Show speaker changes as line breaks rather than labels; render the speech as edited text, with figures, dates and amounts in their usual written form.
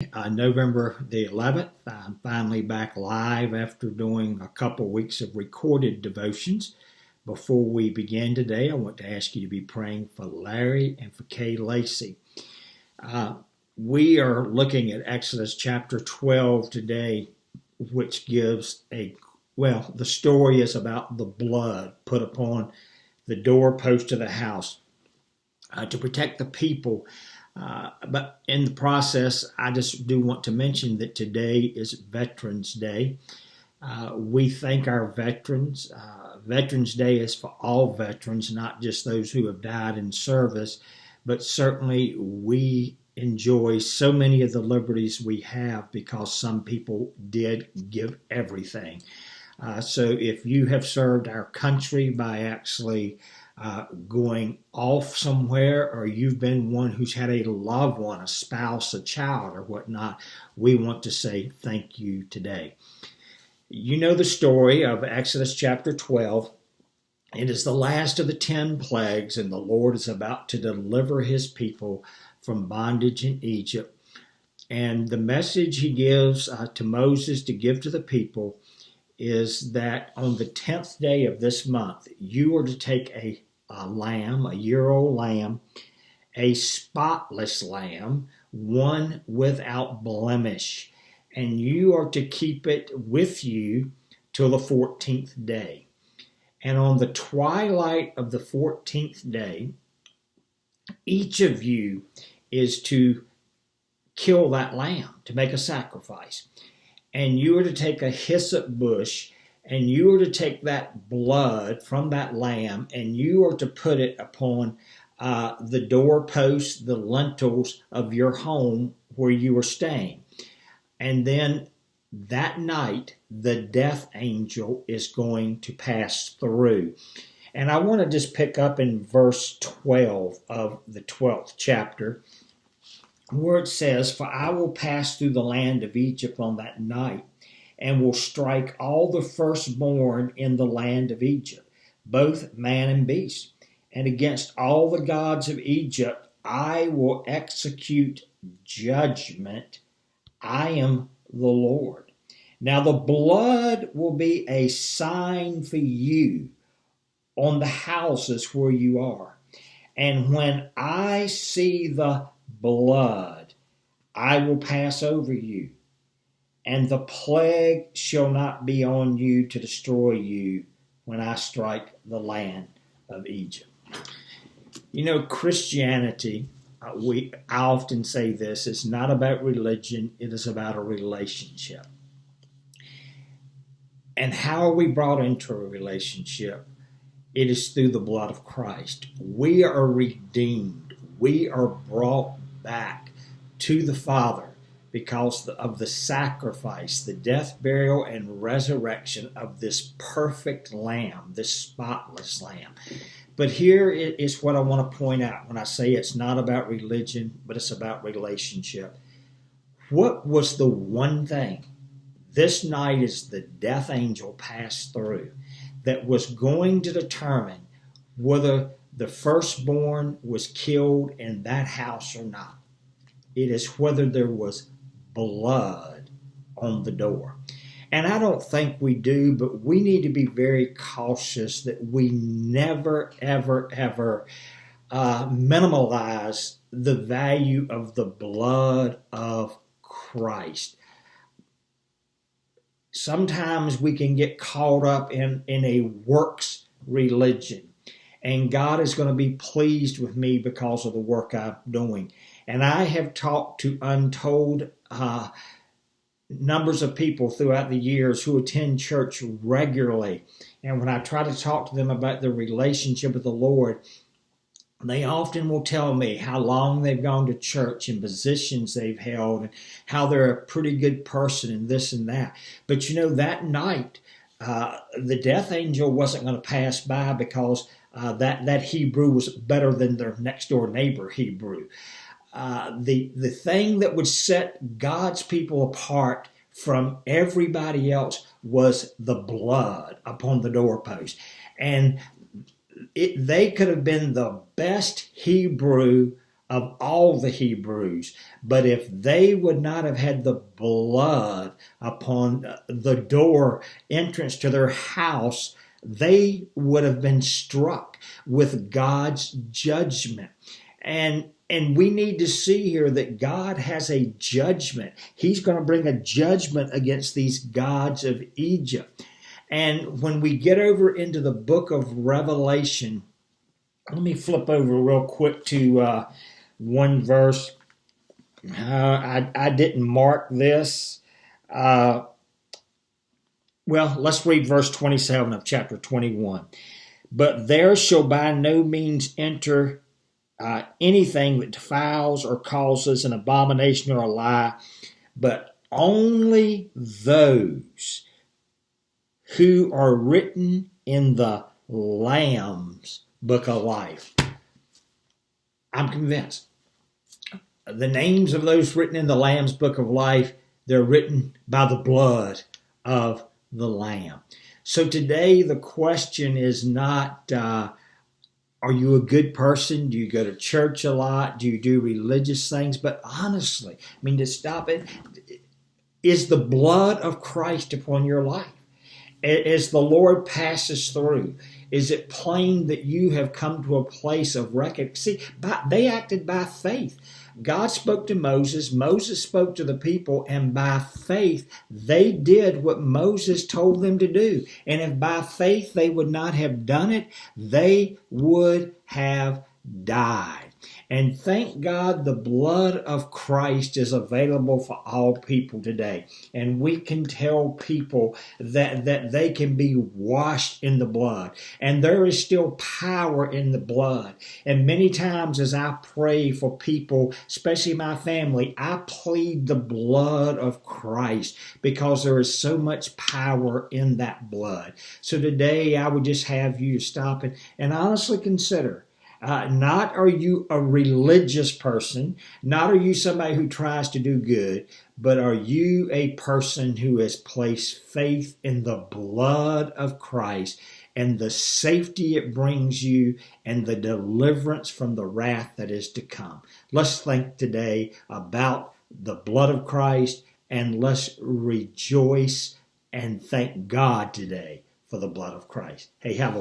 November the 11th. I'm finally back live after doing a couple weeks of recorded devotions. Before we begin today, I want to ask you to be praying for Larry and for Kay Lacey. We are looking at Exodus chapter 12 today, which gives the story is about the blood put upon the doorpost of the house to protect the people. But in the process, I just do want to mention that today is Veterans Day. We thank our veterans. Veterans Day is for all veterans, not just those who have died in service, but certainly we enjoy so many of the liberties we have because some people did give everything. So if you have served our country by actually going off somewhere, or you've been one who's had a loved one, a spouse, a child, or whatnot, we want to say thank you today. You know the story of Exodus chapter 12. It is the last of the 10 plagues, and the Lord is about to deliver his people from bondage in Egypt. And the message he gives to Moses to give to the people is that on the 10th day of this month, you are to take a lamb, a year-old lamb, a spotless lamb, one without blemish, and you are to keep it with you till the 14th day. And on the twilight of the 14th day, each of you is to kill that lamb, to make a sacrifice. And you are to take a hyssop bush, and you are to take that blood from that lamb, and you are to put it upon the doorposts, the lintels of your home where you are staying. And then that night, the death angel is going to pass through. And I want to just pick up in verse 12 of the 12th chapter, where it says, "For I will pass through the land of Egypt on that night, and will strike all the firstborn in the land of Egypt, both man and beast. And against all the gods of Egypt I will execute judgment. I am the Lord. Now the blood will be a sign for you on the houses where you are. And when I see the blood, I will pass over you, and the plague shall not be on you to destroy you when I strike the land of Egypt." You know, Christianity, I often say this, it's not about religion, it is about a relationship. And how are we brought into a relationship? It is through the blood of Christ. We are redeemed. We are brought back to the Father because of the sacrifice, the death, burial, and resurrection of this perfect lamb, this spotless lamb. But here is what I want to point out when I say it's not about religion, but it's about relationship. What was the one thing this night as the death angel passed through that was going to determine whether the firstborn was killed in that house or not? It is whether there was blood on the door. And I don't think we do, but we need to be very cautious that we never, ever, ever minimize the value of the blood of Christ. Sometimes we can get caught up in a works religion, and God is going to be pleased with me because of the work I'm doing. And I have talked to untold numbers of people throughout the years who attend church regularly. And when I try to talk to them about their relationship with the Lord, they often will tell me how long they've gone to church and positions they've held and how they're a pretty good person and this and that. But you know, that night, the death angel wasn't going to pass by because that Hebrew was better than their next door neighbor Hebrew. The thing that would set God's people apart from everybody else was the blood upon the doorpost. And they could have been the best Hebrew of all the Hebrews. But if they would not have had the blood upon the door entrance to their house, they would have been struck with God's judgment. And we need to see here that God has a judgment. He's going to bring a judgment against these gods of Egypt. And when we get over into the book of Revelation, let me flip over real quick to one verse. I didn't mark this. Well, let's read verse 27 of chapter 21. But there shall by no means enter anything that defiles or causes an abomination or a lie, but only those who are written in the Lamb's book of life. I'm convinced. The names of those written in the Lamb's book of life, they're written by the blood of the Lamb. So today the question is not, are you a good person? Do you go to church a lot? Do you do religious things? But honestly, to stop it, is the blood of Christ upon your life? As the Lord passes through, is it plain that you have come to a place of reckoning? See, they acted by faith. God spoke to Moses. Moses spoke to the people, and by faith, they did what Moses told them to do. And if by faith they would not have done it, they would have died. And thank God the blood of Christ is available for all people today. And we can tell people that they can be washed in the blood. And there is still power in the blood. And many times as I pray for people, especially my family, I plead the blood of Christ because there is so much power in that blood. So today I would just have you to stop and honestly consider, not are you a religious person, not are you somebody who tries to do good, but are you a person who has placed faith in the blood of Christ and the safety it brings you and the deliverance from the wrath that is to come? Let's think today about the blood of Christ, and let's rejoice and thank God today for the blood of Christ. Hey, have a